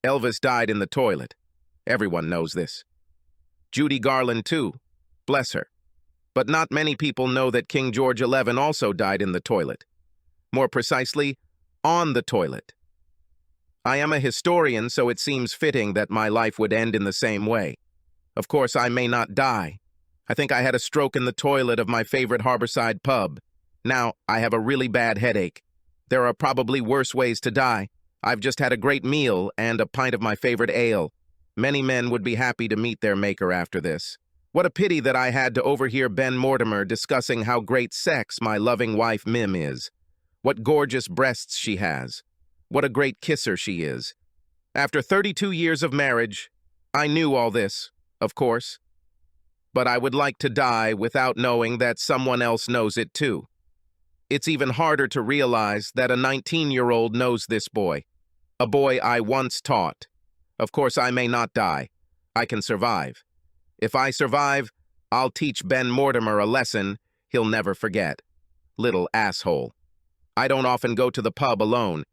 Elvis died in the toilet. Everyone knows this. Judy Garland, too. Bless her. But not many people know that King George XI also died in the toilet. More precisely, on the toilet. I am a historian, so it seems fitting that my life would end in the same way. Of course, I may not die. I think I had a stroke in the toilet of my favorite harborside pub. Now, I have a really bad headache. There are probably worse ways to die. I've just had a great meal and a pint of my favorite ale. Many men would be happy to meet their maker after this. What a pity that I had to overhear Ben Mortimer discussing how great sex my loving wife Mim is. What gorgeous breasts she has. What a great kisser she is. After 32 years of marriage, I knew all this, of course. But I would like to die without knowing that someone else knows it too. It's even harder to realize that a 19-year-old knows this boy. A boy I once taught. Of course, I may not die. I can survive. If I survive, I'll teach Ben Mortimer a lesson he'll never forget. Little asshole. I don't often go to the pub alone,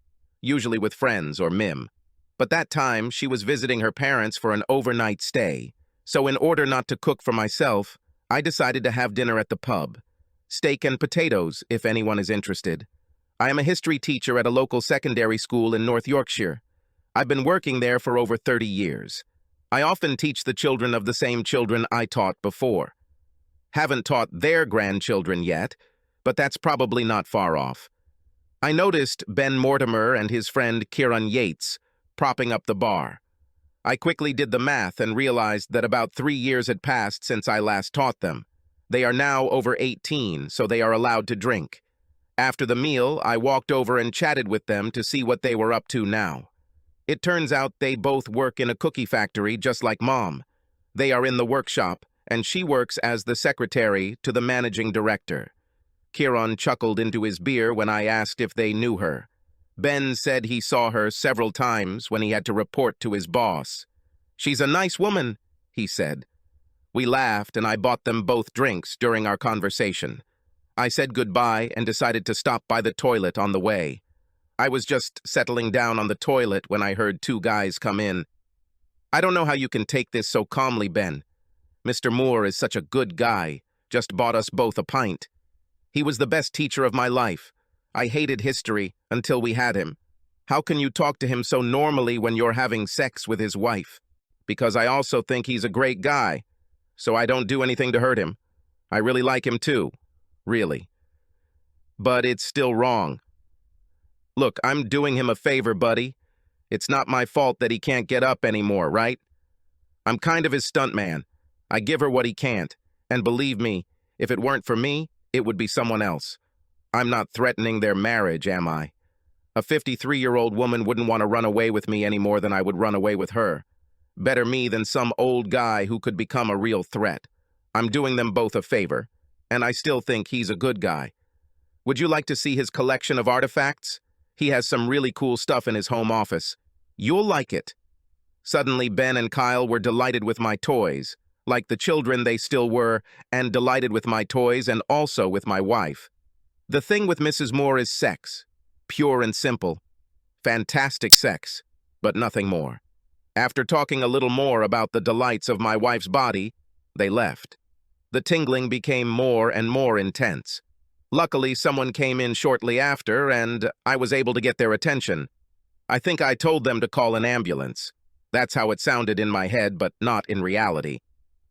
usually with friends or Mim. But that time, she was visiting her parents for an overnight stay. So in order not to cook for myself, I decided to have dinner at the pub. Steak and potatoes, if anyone is interested. I am a history teacher at a local secondary school in North Yorkshire. I've been working there for over 30 years. I often teach the children of the same children I taught before. Haven't taught their grandchildren yet, but that's probably not far off. I noticed Ben Mortimer and his friend Kieran Yates propping up the bar. I quickly did the math and realized that about 3 years had passed since I last taught them. They are now over 18, so they are allowed to drink. After the meal, I walked over and chatted with them to see what they were up to now. It turns out they both work in a cookie factory just like Mom. They are in the workshop, and she works as the secretary to the managing director. Kieran chuckled into his beer when I asked if they knew her. Ben said he saw her several times when he had to report to his boss. "She's a nice woman," he said. We laughed, and I bought them both drinks during our conversation. I said goodbye and decided to stop by the toilet on the way. I was just settling down on the toilet when I heard 2 guys come in. "I don't know how you can take this so calmly, Ben. Mr. Moore is such a good guy, just bought us both a pint. He was the best teacher of my life. I hated history until we had him. How can you talk to him so normally when you're having sex with his wife? Because I also think he's a great guy, so I don't do anything to hurt him. I really like him too, really. But it's still wrong. Look, I'm doing him a favor, buddy. It's not my fault that he can't get up anymore, right? I'm kind of his stuntman. I give her what he can't, and believe me, if it weren't for me, it would be someone else. I'm not threatening their marriage, am I? A 53-year-old woman wouldn't want to run away with me any more than I would run away with her. Better me than some old guy who could become a real threat. I'm doing them both a favor, and I still think he's a good guy. Would you like to see his collection of artifacts? He has some really cool stuff in his home office. You'll like it." Suddenly, Ben and Kyle were delighted with my toys, like the children they still were, and delighted with my toys and also with my wife. The thing with Mrs. Moore is sex. Pure and simple. Fantastic sex, but nothing more. After talking a little more about the delights of my wife's body, they left. The tingling became more and more intense. Luckily, someone came in shortly after, and I was able to get their attention. I think I told them to call an ambulance. That's how it sounded in my head, but not in reality.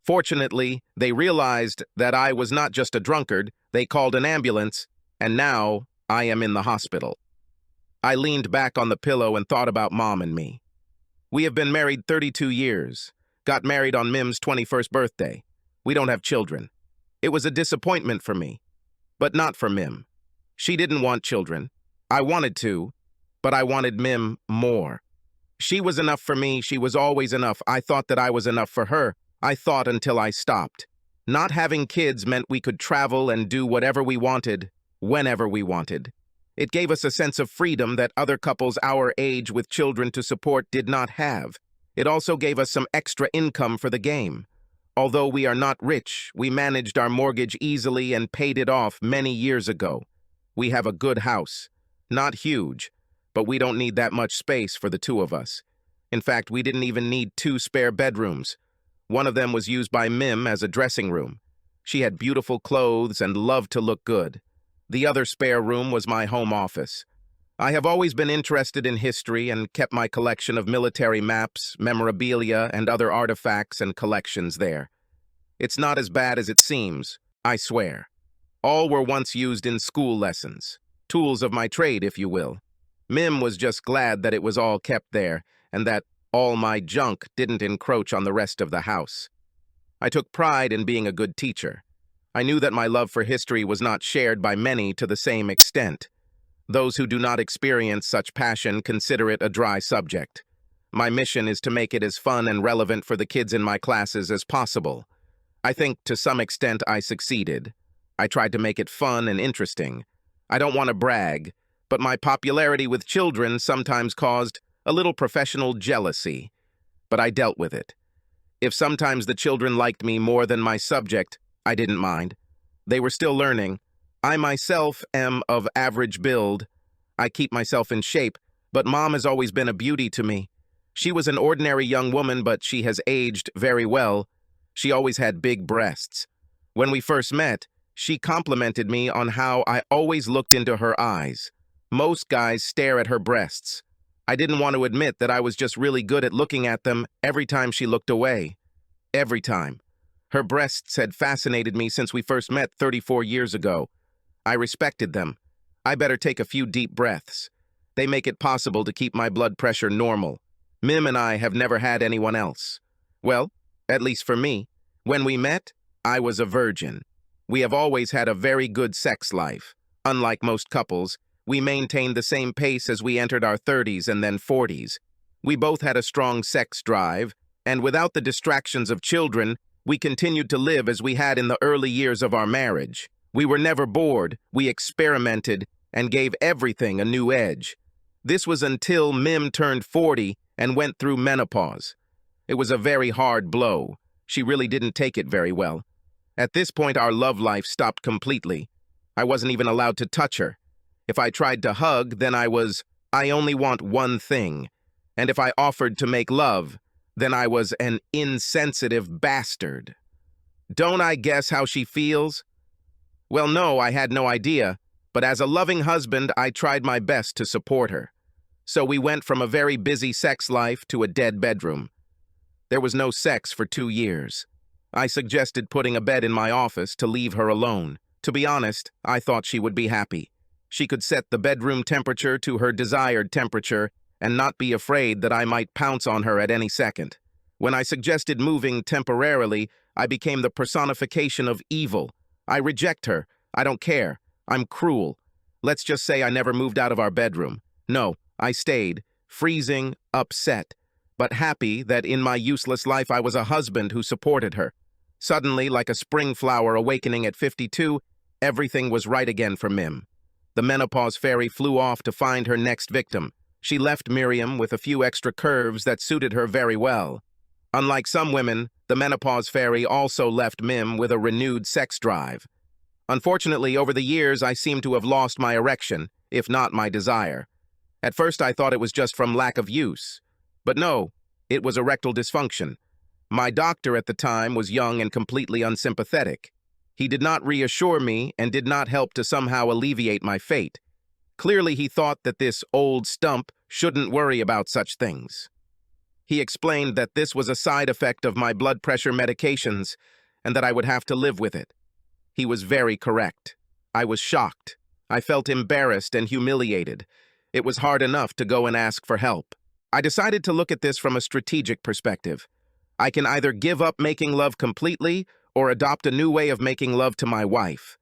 Fortunately, they realized that I was not just a drunkard. They called an ambulance, and now I am in the hospital. I leaned back on the pillow and thought about Mom and me. We have been married 32 years, got married on Mim's 21st birthday. We don't have children. It was a disappointment for me, but not for Mim. She didn't want children. I wanted to, but I wanted Mim more. She was enough for me. She was always enough. I thought that I was enough for her. I thought until I stopped. Not having kids meant we could travel and do whatever we wanted, whenever we wanted. It gave us a sense of freedom that other couples our age with children to support did not have. It also gave us some extra income for the game. Although we are not rich, we managed our mortgage easily and paid it off many years ago. We have a good house. Not huge, but we don't need that much space for the two of us. In fact, we didn't even need 2 spare bedrooms. One of them was used by Mim as a dressing room. She had beautiful clothes and loved to look good. The other spare room was my home office. I have always been interested in history and kept my collection of military maps, memorabilia, and other artifacts and collections there. It's not as bad as it seems, I swear. All were once used in school lessons. Tools of my trade, if you will. Mim was just glad that it was all kept there, and that all my junk didn't encroach on the rest of the house. I took pride in being a good teacher. I knew that my love for history was not shared by many to the same extent. Those who do not experience such passion consider it a dry subject. My mission is to make it as fun and relevant for the kids in my classes as possible. I think to some extent I succeeded. I tried to make it fun and interesting. I don't want to brag, but my popularity with children sometimes caused a little professional jealousy. But I dealt with it. If sometimes the children liked me more than my subject, I didn't mind. They were still learning. I myself am of average build. I keep myself in shape, but Mom has always been a beauty to me. She was an ordinary young woman, but she has aged very well. She always had big breasts. When we first met, she complimented me on how I always looked into her eyes. Most guys stare at her breasts. I didn't want to admit that I was just really good at looking at them every time she looked away. Every time. Her breasts had fascinated me since we first met 34 years ago. I respected them. I better take a few deep breaths. They make it possible to keep my blood pressure normal. Mim and I have never had anyone else. Well, at least for me. When we met, I was a virgin. We have always had a very good sex life. Unlike most couples, we maintained the same pace as we entered our 30s and then 40s. We both had a strong sex drive, and without the distractions of children, we continued to live as we had in the early years of our marriage. We were never bored, we experimented, and gave everything a new edge. This was until Mim turned 40 and went through menopause. It was a very hard blow. She really didn't take it very well. At this point, our love life stopped completely. I wasn't even allowed to touch her. If I tried to hug, then I only want one thing. And if I offered to make love, then I was an insensitive bastard. Don't I guess how she feels? Well, no, I had no idea, but as a loving husband, I tried my best to support her. So we went from a very busy sex life to a dead bedroom. There was no sex for 2 years. I suggested putting a bed in my office to leave her alone. To be honest, I thought she would be happy. She could set the bedroom temperature to her desired temperature and not be afraid that I might pounce on her at any second. When I suggested moving temporarily, I became the personification of evil. I reject her. I don't care. I'm cruel. Let's just say I never moved out of our bedroom. No, I stayed, freezing, upset, but happy that in my useless life I was a husband who supported her. Suddenly, like a spring flower awakening at 52, everything was right again for Mim. The menopause fairy flew off to find her next victim. She left Miriam with a few extra curves that suited her very well. Unlike some women, the menopause fairy also left Mim with a renewed sex drive. Unfortunately, over the years, I seem to have lost my erection, if not my desire. At first, I thought it was just from lack of use. But no, it was erectile dysfunction. My doctor at the time was young and completely unsympathetic. He did not reassure me and did not help to somehow alleviate my fate. Clearly, he thought that this old stump shouldn't worry about such things. He explained that this was a side effect of my blood pressure medications and that I would have to live with it. He was very correct. I was shocked. I felt embarrassed and humiliated. It was hard enough to go and ask for help. I decided to look at this from a strategic perspective. I can either give up making love completely or adopt a new way of making love to my wife.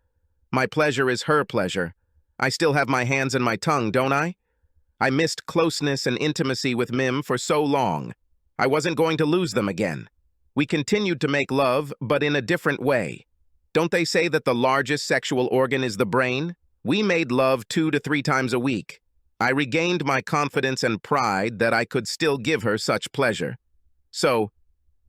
My pleasure is her pleasure. I still have my hands and my tongue, don't I? I missed closeness and intimacy with Mim for so long. I wasn't going to lose them again. We continued to make love, but in a different way. Don't they say that the largest sexual organ is the brain? We made love 2 to 3 times a week. I regained my confidence and pride that I could still give her such pleasure. So,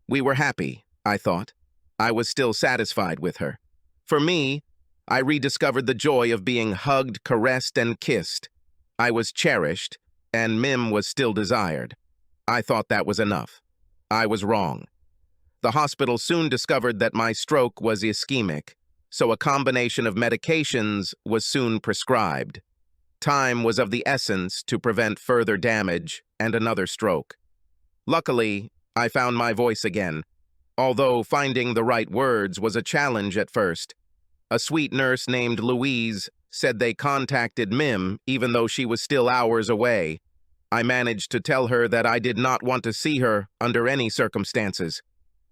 we were happy, I thought. I was still satisfied with her. For me, I rediscovered the joy of being hugged, caressed, and kissed. I was cherished, and Mim was still desired. I thought that was enough. I was wrong. The hospital soon discovered that my stroke was ischemic, so a combination of medications was soon prescribed. Time was of the essence to prevent further damage and another stroke. Luckily, I found my voice again, although finding the right words was a challenge at first. A sweet nurse named Louise said they contacted Mim even though she was still hours away. I managed to tell her that I did not want to see her under any circumstances.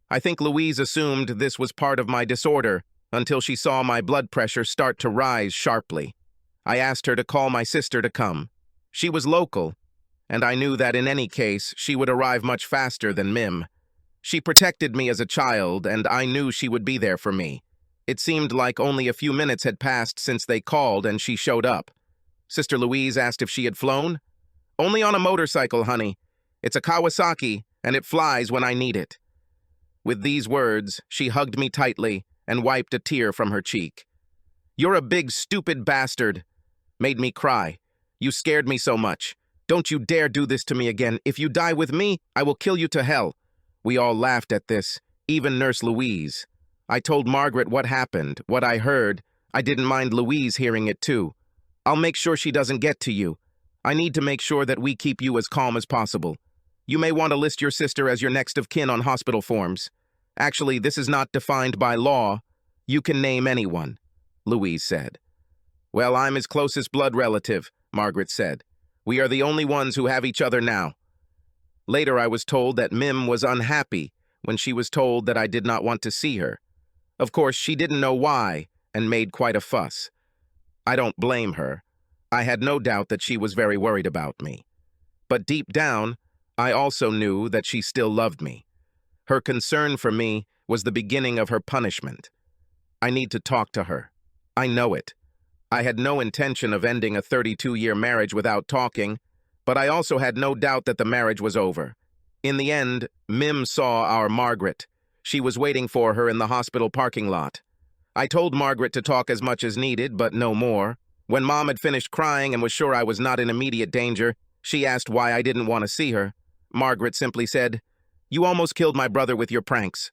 I think Louise assumed this was part of my disorder until she saw my blood pressure start to rise sharply. I asked her to call my sister to come. She was local, and I knew that in any case she would arrive much faster than Mim. She protected me as a child, and I knew she would be there for me. It seemed like only a few minutes had passed since they called and she showed up. Sister Louise asked if she had flown. "Only on a motorcycle, honey. It's a Kawasaki, and it flies when I need it." With these words, she hugged me tightly and wiped a tear from her cheek. "You're a big, stupid bastard." Made me cry. "You scared me so much. Don't you dare do this to me again. If you die with me, I will kill you to hell." We all laughed at this, even Nurse Louise. I told Margaret what happened, what I heard. I didn't mind Louise hearing it too. "I'll make sure she doesn't get to you. I need to make sure that we keep you as calm as possible. You may want to list your sister as your next of kin on hospital forms. Actually, this is not defined by law. You can name anyone," Louise said. "Well, I'm his closest blood relative," Margaret said. "We are the only ones who have each other now." Later, I was told that Mim was unhappy when she was told that I did not want to see her. Of course, she didn't know why and made quite a fuss. I don't blame her. I had no doubt that she was very worried about me. But deep down, I also knew that she still loved me. Her concern for me was the beginning of her punishment. I need to talk to her. I know it. I had no intention of ending a 32-year marriage without talking, but I also had no doubt that the marriage was over. In the end, Mim saw our Margaret. She was waiting for her in the hospital parking lot. I told Margaret to talk as much as needed, but no more. When Mom had finished crying and was sure I was not in immediate danger, she asked why I didn't want to see her. Margaret simply said, "You almost killed my brother with your pranks.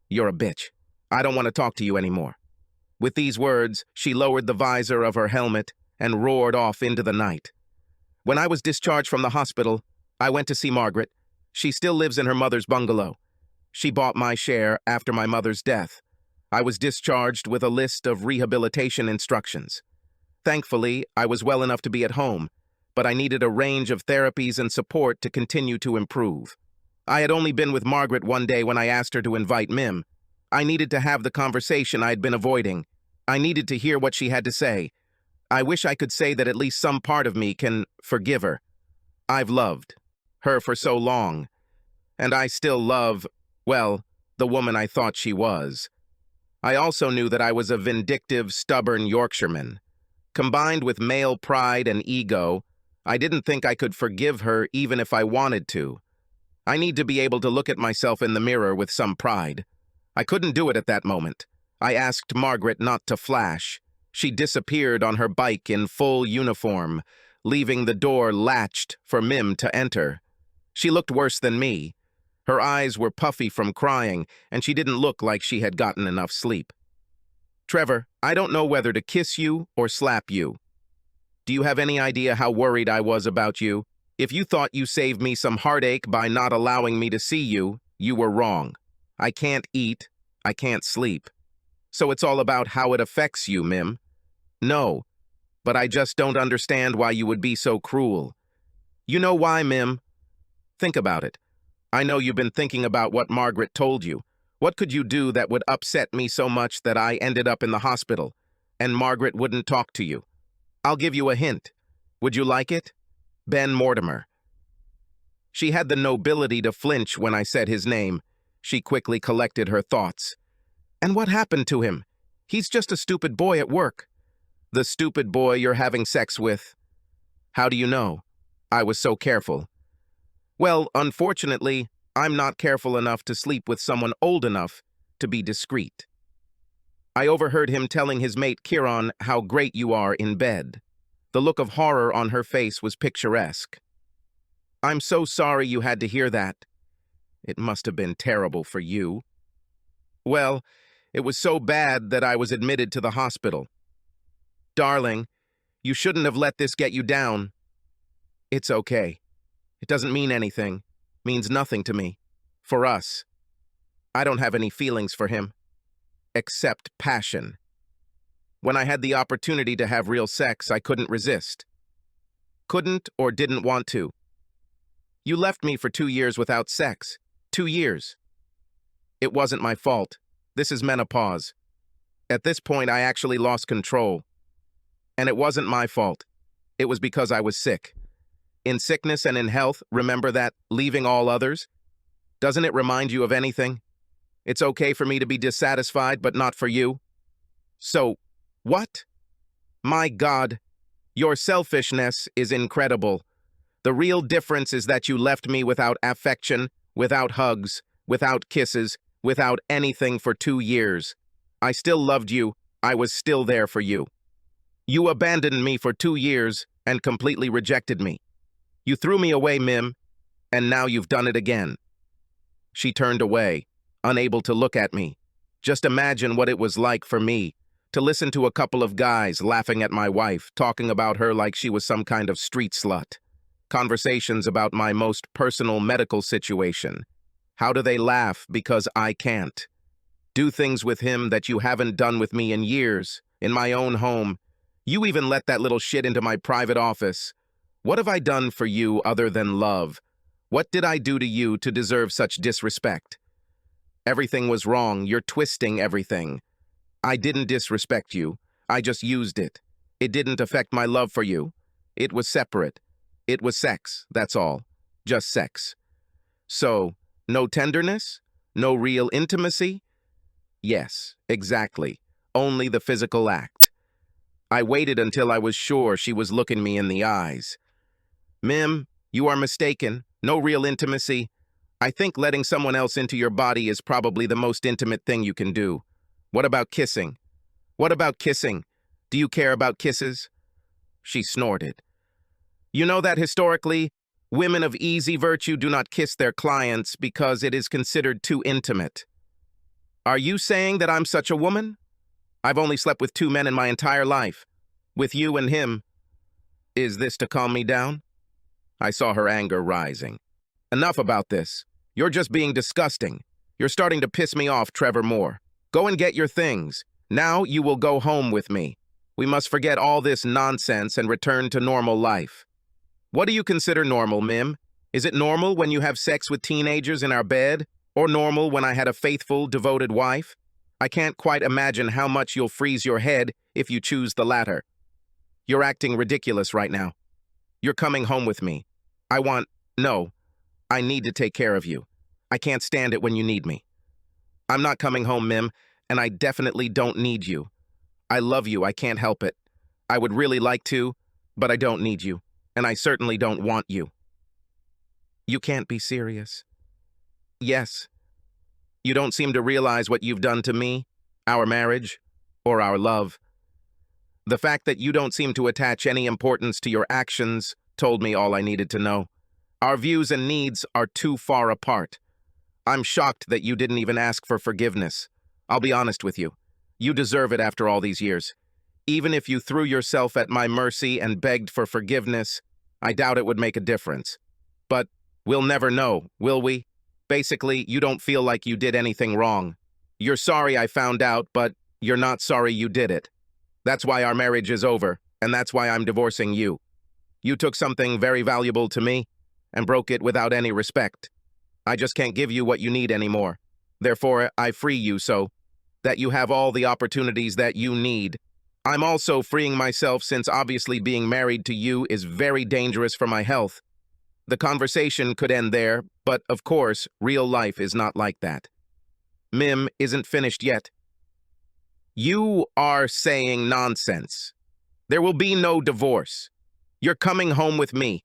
You're a bitch. I don't want to talk to you anymore." With these words, she lowered the visor of her helmet and roared off into the night. When I was discharged from the hospital, I went to see Margaret. She still lives in her mother's bungalow. She bought my share after my mother's death. I was discharged with a list of rehabilitation instructions. Thankfully, I was well enough to be at home, but I needed a range of therapies and support to continue to improve. I had only been with Margaret one day when I asked her to invite Mim. I needed to have the conversation I had been avoiding. I needed to hear what she had to say. I wish I could say that at least some part of me can forgive her. I've loved her for so long, and I still love, well, the woman I thought she was. I also knew that I was a vindictive, stubborn Yorkshireman. Combined with male pride and ego, I didn't think I could forgive her even if I wanted to. I need to be able to look at myself in the mirror with some pride. I couldn't do it at that moment. I asked Margaret not to flash. She disappeared on her bike in full uniform, leaving the door latched for Mim to enter. She looked worse than me. Her eyes were puffy from crying, and she didn't look like she had gotten enough sleep. "Trevor, I don't know whether to kiss you or slap you. Do you have any idea how worried I was about you? If you thought you saved me some heartache by not allowing me to see you, you were wrong. I can't eat, I can't sleep. So it's all about how it affects you, Mim. No, but I just don't understand why you would be so cruel. You know why, Mim? Think about it. I know you've been thinking about what Margaret told you. What could you do that would upset me so much that I ended up in the hospital, and Margaret wouldn't talk to you? I'll give you a hint. Would you like it? Ben Mortimer." She had the nobility to flinch when I said his name. She quickly collected her thoughts. "And what happened to him? He's just a stupid boy at work." "The stupid boy you're having sex with." "How do you know?" I was so careful. "Well, unfortunately, I'm not careful enough to sleep with someone old enough to be discreet. I overheard him telling his mate Kieran how great you are in bed." The look of horror on her face was picturesque. I'm so sorry you had to hear that. It must have been terrible for you. Well, it was so bad that I was admitted to the hospital. Darling, you shouldn't have let this get you down. It's okay. It doesn't mean anything. Means nothing to me. For us. I don't have any feelings for him. Except passion. When I had the opportunity to have real sex, I couldn't resist. Couldn't or didn't want to. You left me for 2 years without sex. 2 years. It wasn't my fault. This is menopause. At this point, I actually lost control. And it wasn't my fault. It was because I was sick. In sickness and in health, remember that, leaving all others? Doesn't it remind you of anything? It's okay for me to be dissatisfied, but not for you. So, what? My God, your selfishness is incredible. The real difference is that you left me without affection, without hugs, without kisses, without anything for 2 years. I still loved you. I was still there for you. You abandoned me for 2 years and completely rejected me. You threw me away, Mim, and now you've done it again. She turned away, unable to look at me. Just imagine what it was like for me to listen to a couple of guys laughing at my wife, talking about her like she was some kind of street slut. Conversations about my most personal medical situation. How do they laugh because I can't? Do things with him that you haven't done with me in years, in my own home. You even let that little shit into my private office. What have I done for you other than love? What did I do to you to deserve such disrespect? Everything was wrong. You're twisting everything. I didn't disrespect you. I just used it. It didn't affect my love for you. It was separate. It was sex, that's all. Just sex. So, no tenderness? No real intimacy? Yes, exactly. Only the physical act. I waited until I was sure she was looking me in the eyes. Mim, you are mistaken. No real intimacy. I think letting someone else into your body is probably the most intimate thing you can do. What about kissing? What about kissing? Do you care about kisses? She snorted. You know that historically, women of easy virtue do not kiss their clients because it is considered too intimate. Are you saying that I'm such a woman? I've only slept with 2 men in my entire life. With you and him. Is this to calm me down? I saw her anger rising. Enough about this. You're just being disgusting. You're starting to piss me off, Trevor Moore. Go and get your things. Now you will go home with me. We must forget all this nonsense and return to normal life. What do you consider normal, Mim? Is it normal when you have sex with teenagers in our bed? Or normal when I had a faithful, devoted wife? I can't quite imagine how much you'll freeze your head if you choose the latter. You're acting ridiculous right now. You're coming home with me. No, I need to take care of you. I can't stand it when you need me. I'm not coming home, Mim, and I definitely don't need you. I love you, I can't help it. I would really like to, but I don't need you, and I certainly don't want you. You can't be serious. Yes. You don't seem to realize what you've done to me, our marriage, or our love. The fact that you don't seem to attach any importance to your actions told me all I needed to know. Our views and needs are too far apart. I'm shocked that you didn't even ask for forgiveness. I'll be honest with you. You deserve it after all these years. Even if you threw yourself at my mercy and begged for forgiveness, I doubt it would make a difference. But we'll never know, will we? Basically, you don't feel like you did anything wrong. You're sorry I found out, but you're not sorry you did it. That's why our marriage is over, and that's why I'm divorcing you. You took something very valuable to me and broke it without any respect. I just can't give you what you need anymore. Therefore, I free you so that you have all the opportunities that you need. I'm also freeing myself since obviously being married to you is very dangerous for my health. The conversation could end there, but of course, real life is not like that. Mim isn't finished yet. You are saying nonsense. There will be no divorce. You're coming home with me.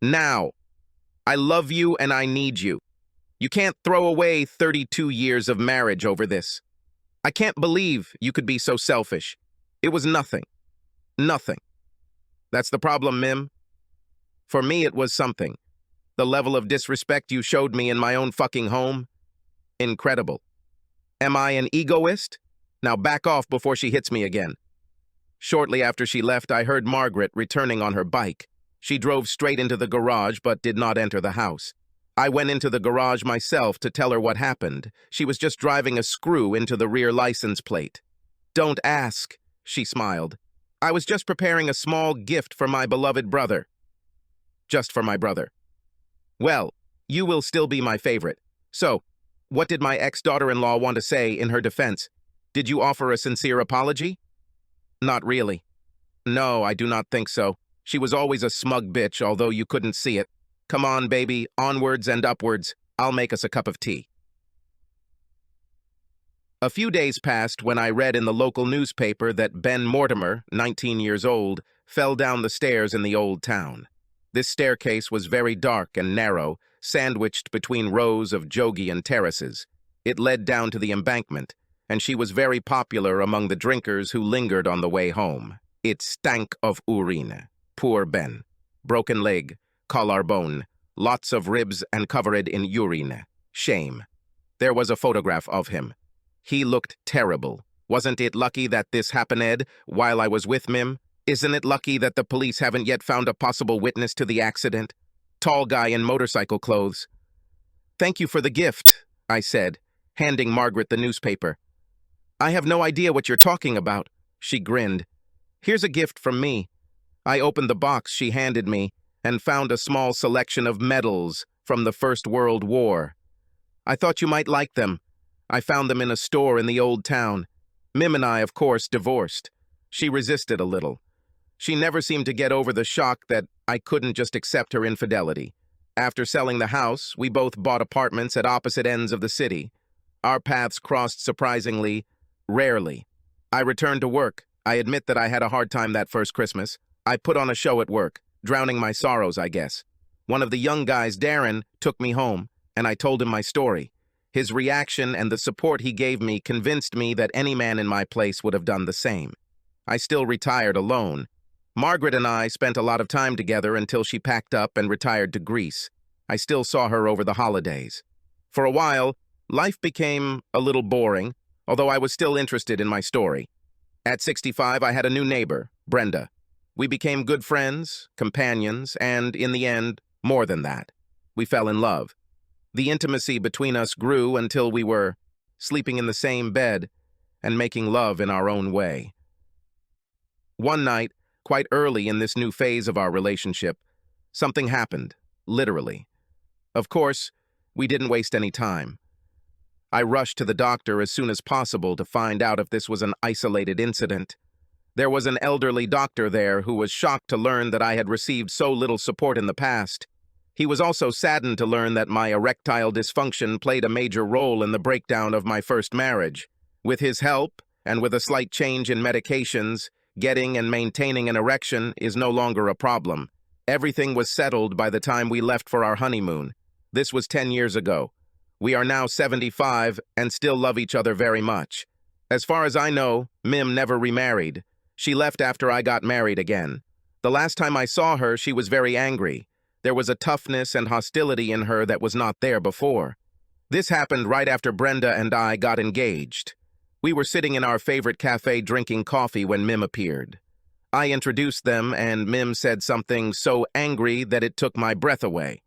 Now. I love you and I need you. You can't throw away 32 years of marriage over this. I can't believe you could be so selfish. It was nothing. Nothing. That's the problem, Mim. For me, it was something. The level of disrespect you showed me in my own fucking home? Incredible. Am I an egoist? Now back off before she hits me again. Shortly after she left, I heard Margaret returning on her bike. She drove straight into the garage but did not enter the house. I went into the garage myself to tell her what happened. She was just driving a screw into the rear license plate. Don't ask, she smiled. I was just preparing a small gift for my beloved brother. Just for my brother. Well, you will still be my favorite. So, what did my ex-daughter-in-law want to say in her defense? Did you offer a sincere apology? Not really. No, I do not think so. She was always a smug bitch, although you couldn't see it. Come on, baby, onwards and upwards. I'll make us a cup of tea. A few days passed when I read in the local newspaper that Ben Mortimer, 19 years old, fell down the stairs in the old town. This staircase was very dark and narrow, sandwiched between rows of Jogian terraces. It led down to the embankment, and she was very popular among the drinkers who lingered on the way home. It stank of urine. Poor Ben. Broken leg, collarbone, lots of ribs and covered in urine. Shame. There was a photograph of him. He looked terrible. Wasn't it lucky that this happened while I was with Mim? Isn't it lucky that the police haven't yet found a possible witness to the accident? Tall guy in motorcycle clothes. Thank you for the gift, I said, handing Margaret the newspaper. I have no idea what you're talking about, she grinned. Here's a gift from me. I opened the box she handed me and found a small selection of medals from the First World War. I thought you might like them. I found them in a store in the old town. Mim and I, of course, divorced. She resisted a little. She never seemed to get over the shock that I couldn't just accept her infidelity. After selling the house, we both bought apartments at opposite ends of the city. Our paths crossed surprisingly rarely. I returned to work. I admit that I had a hard time that first Christmas. I put on a show at work, drowning my sorrows, I guess. One of the young guys, Darren, took me home, and I told him my story. His reaction and the support he gave me convinced me that any man in my place would have done the same. I still retired alone. Margaret and I spent a lot of time together until she packed up and retired to Greece. I still saw her over the holidays. For a while, life became a little boring, although I was still interested in my story. At 65, I had a new neighbor, Brenda. We became good friends, companions, and, in the end, more than that. We fell in love. The intimacy between us grew until we were sleeping in the same bed and making love in our own way. One night, quite early in this new phase of our relationship, something happened, literally. Of course, we didn't waste any time. I rushed to the doctor as soon as possible to find out if this was an isolated incident. There was an elderly doctor there who was shocked to learn that I had received so little support in the past. He was also saddened to learn that my erectile dysfunction played a major role in the breakdown of my first marriage. With his help, and with a slight change in medications, getting and maintaining an erection is no longer a problem. Everything was settled by the time we left for our honeymoon. This was 10 years ago. We are now 75 and still love each other very much. As far as I know, Mim never remarried. She left after I got married again. The last time I saw her, she was very angry. There was a toughness and hostility in her that was not there before. This happened right after Brenda and I got engaged. We were sitting in our favorite cafe drinking coffee when Mim appeared. I introduced them, and Mim said something so angry that it took my breath away.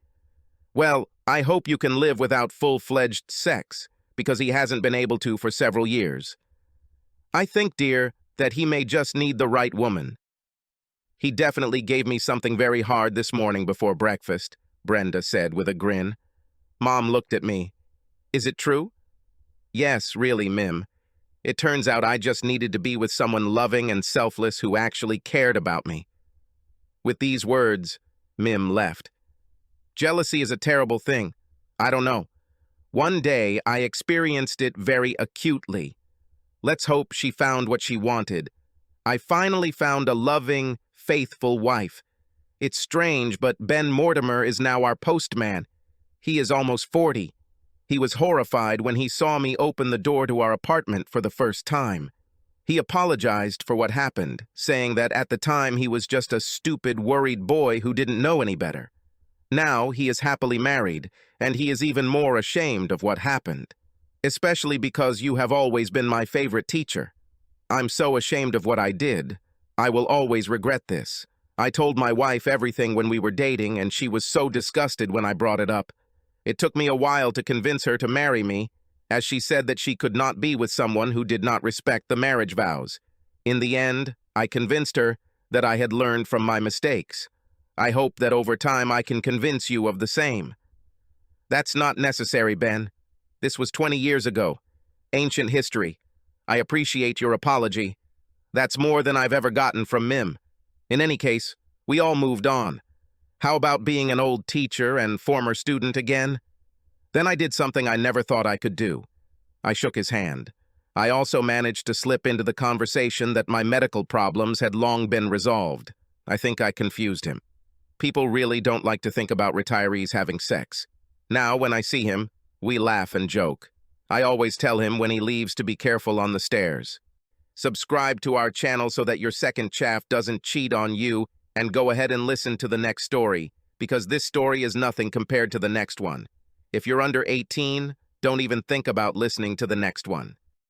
Well, I hope you can live without full-fledged sex, because he hasn't been able to for several years. I think, dear, that he may just need the right woman. He definitely gave me something very hard this morning before breakfast, Brenda said with a grin. Mom looked at me. Is it true? Yes, really, Mim. It turns out I just needed to be with someone loving and selfless who actually cared about me. With these words, Mim left. Jealousy is a terrible thing. I don't know. One day, I experienced it very acutely. Let's hope she found what she wanted. I finally found a loving, faithful wife. It's strange, but Ben Mortimer is now our postman. He is almost 40. He was horrified when he saw me open the door to our apartment for the first time. He apologized for what happened, saying that at the time he was just a stupid, worried boy who didn't know any better. Now he is happily married, and he is even more ashamed of what happened. Especially because you have always been my favorite teacher. I'm so ashamed of what I did. I will always regret this. I told my wife everything when we were dating, and she was so disgusted when I brought it up. It took me a while to convince her to marry me, as she said that she could not be with someone who did not respect the marriage vows. In the end, I convinced her that I had learned from my mistakes. I hope that over time I can convince you of the same. That's not necessary, Ben. This was 20 years ago. Ancient history. I appreciate your apology. That's more than I've ever gotten from Mim. In any case, we all moved on. How about being an old teacher and former student again? Then I did something I never thought I could do. I shook his hand. I also managed to slip into the conversation that my medical problems had long been resolved. I think I confused him. People really don't like to think about retirees having sex. Now, when I see him, we laugh and joke. I always tell him when he leaves to be careful on the stairs. Subscribe to our channel so that your second chaff doesn't cheat on you, and go ahead and listen to the next story, because this story is nothing compared to the next one. If you're under 18, don't even think about listening to the next one.